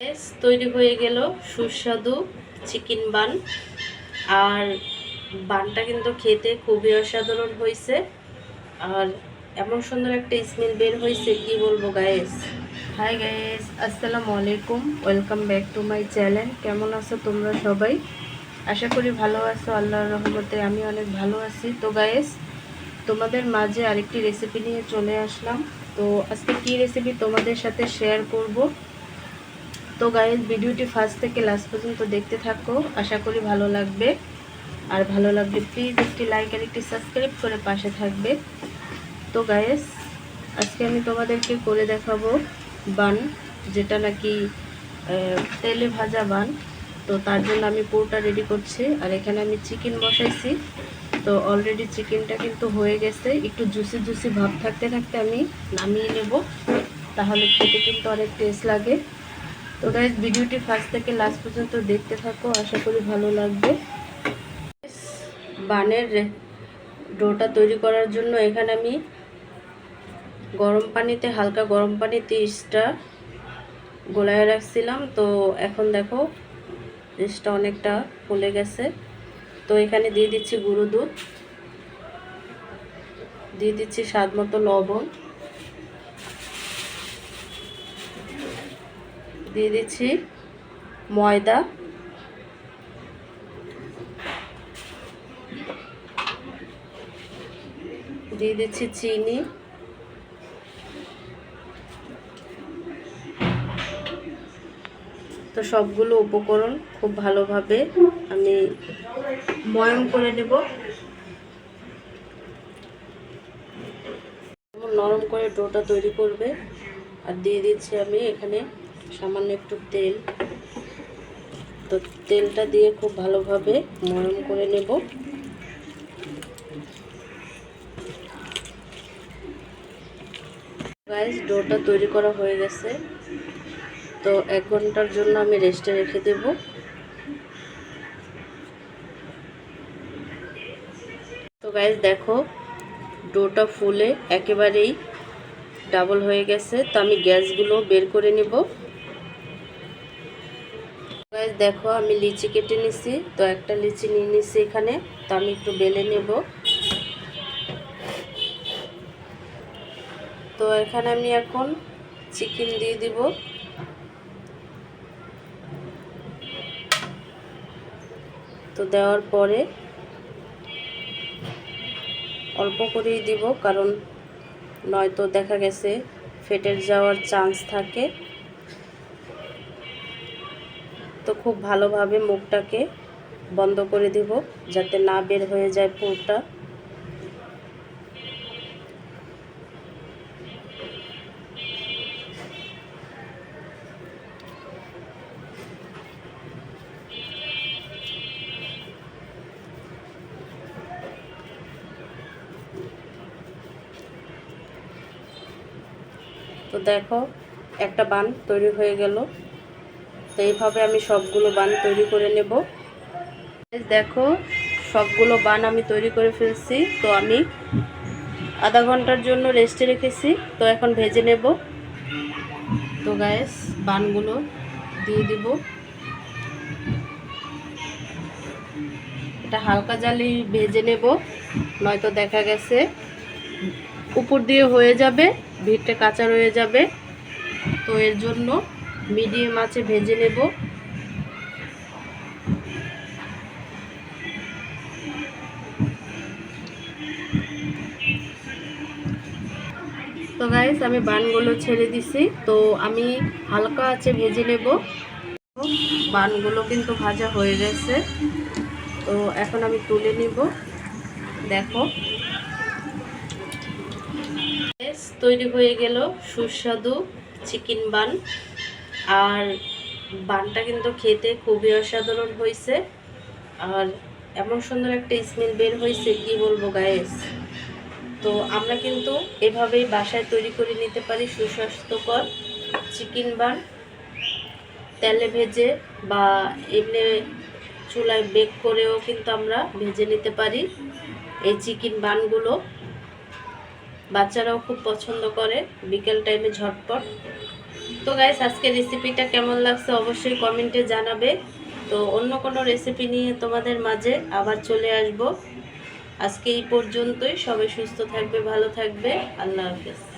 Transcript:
তৈরি হয়ে গেল সুস্বাদু চিকেন বান। আর বানটা কিন্তু খেতে খুবই অসাধারণ হয়েছে। আর এমন সুন্দর একটা স্মেল বের হয়েছে, কি বলবো গাইস। হাই গাইস, আসসালামু আলাইকুম, welcome back to my channel. কেমন আছো তোমরা সবাই? আশা করি ভালো আছো, আল্লাহর রহমতে আমি অনেক ভালো আছি। তো গাইস, তোমাদের মাঝে আরেকটি রেসিপি নিয়ে চলে আসলাম। তো আজকে কি রেসিপি তোমাদের সাথে শেয়ার করব। তো গাইস, ভিডিওটি ফার্স্ট থেকে লাস্ট পর্যন্ত দেখতে থাকো, আশা করি ভালো লাগবে। আর ভালো লাগবে প্লিজ একটি লাইক আর একটি সাবস্ক্রাইব করে পাশে থাকবে। তো গাইস, আজকে আমি তোমাদেরকে করে দেখাবো বান, যেটা নাকি তেলে ভাজা বান। তো তার জন্য আমি পুরোটা রেডি করছি। আর এখানে আমি চিকেন বসাইছি। তো অলরেডি চিকেনটা কিন্তু হয়ে গেছে, একটু জুসি জুসি ভাব থাকতে থাকতে আমি নামিয়ে নেব, তাহলে খেতে কিন্তু অনেক টেস্ট লাগে। তো গাইস, ভিডিওটি ফার্স্ট থেকে লাস্ট পর্যন্ত দেখতে থাকো, আশা করি ভালো লাগবে। বানের ডোটা তৈরি করার জন্য এখানে আমি গরম পানিতে, হালকা গরম পানিতে ইস্টটা গোলায় রাখছিলাম। তো এখন দেখো ইস্টটা অনেকটা ফুলে গেছে। তো এখানে দিয়ে দিচ্ছি গুঁড়ো দুধ, দিয়ে দিচ্ছি স্বাদ মতো লবণ, দিয়ে দিচ্ছি ময়দা, দিয়ে দিচ্ছি চিনি, তো সবগুলো উপকরণ খুব ভালোভাবে আমি ময়ম করে নেব। নরম করে ডোটা তৈরি করবে। আর দিয়ে দিচ্ছি আমি এখানে সামান্য একটু তেল। তো তেলটা দিয়ে খুব ভালোভাবে ময়ম করে নেব। গাইস, ডোটা তৈরি করা হয়ে গেছে। তো 1 ঘন্টার জন্য আমি রেস্টে রেখে দেব। তো গাইস দেখো, ডোটা ফুলে একেবারেই ডাবল হয়ে গেছে। তো আমি গ্যাসগুলো বের করে নেব। গাইস দেখো, আমি লিচি কেটে নিছি। তো একটা লিচি নিয়ে নিছি এখানে। তো আমি একটু বেলে নেব। তো এখানে আমি এখন চিকেন দিয়ে দিব। তো দেওয়ার পরে অল্প করেই দিব, কারণ নয়তো দেখা গেছে ফেটে যাওয়ার চান্স থাকে। তো খুব ভালোভাবে মুখটাকে বন্ধ করে দিব, যাতে না বের হয়ে যায় পুরোটা। তো দেখো, একটা বান তৈরি হয়ে গেল। তো এইভাবে আমি সবগুলো বান তৈরি করে নেব। দেখো, সবগুলো বান আমি তৈরি করে ফেলছি। তো আমি আধা ঘন্টার জন্য রেস্টে রেখেছি। তো এখন ভেজে নেব। তো গাইস, বানগুলো দিয়ে দিব। এটা হালকা জালি ভেজে নেব, নয়তো দেখা গেছে উপর দিয়ে হয়ে যাবে, ভিতরে কাঁচা রয়ে যাবে। তো এর জন্য মিডিয়াম আঁচে ভেজে নেব। তো গাইস, আমি বানগুলো ছেড়ে দিছি। তো আমি হালকা আঁচে ভেজে নেব। বানগুলো কিন্তু ভাজা হয়ে গেছে। তো এখন আমি তুলে নিব। দেখো, তৈরি হয়ে গেল সুস্বাদু চিকেন বান। আর বানটা কিন্তু খেতে খুবই অসাধারণ হয়েছে। আর এমন সুন্দর একটা স্মেল বের হয়েছে, কি বলবো গাইস। তো আমরা কিন্তু এভাবেই বাসায় তৈরি করে নিতে পারি সুস্বাস্থ্যকর চিকেন বান। তেলে ভেজে বা এমনি চুলায় বেক করেও কিন্তু আমরা ভেজে নিতে পারি এই চিকেন বানগুলো। বাচ্চারাও খুব পছন্দ করে বিকেল টাইমে ঝটপট। তো গাইস, আজকে রেসিপিটা কেমন লাগছে অবশ্যই কমেন্টে জানাবে। তো অন্য কোনো রেসিপি নিয়ে তোমাদের মাঝে আবার চলে আসব। আজকে এই পর্যন্তই। সবাই সুস্থ থাকবে, ভালো থাকবে। আল্লাহ হাফেজ।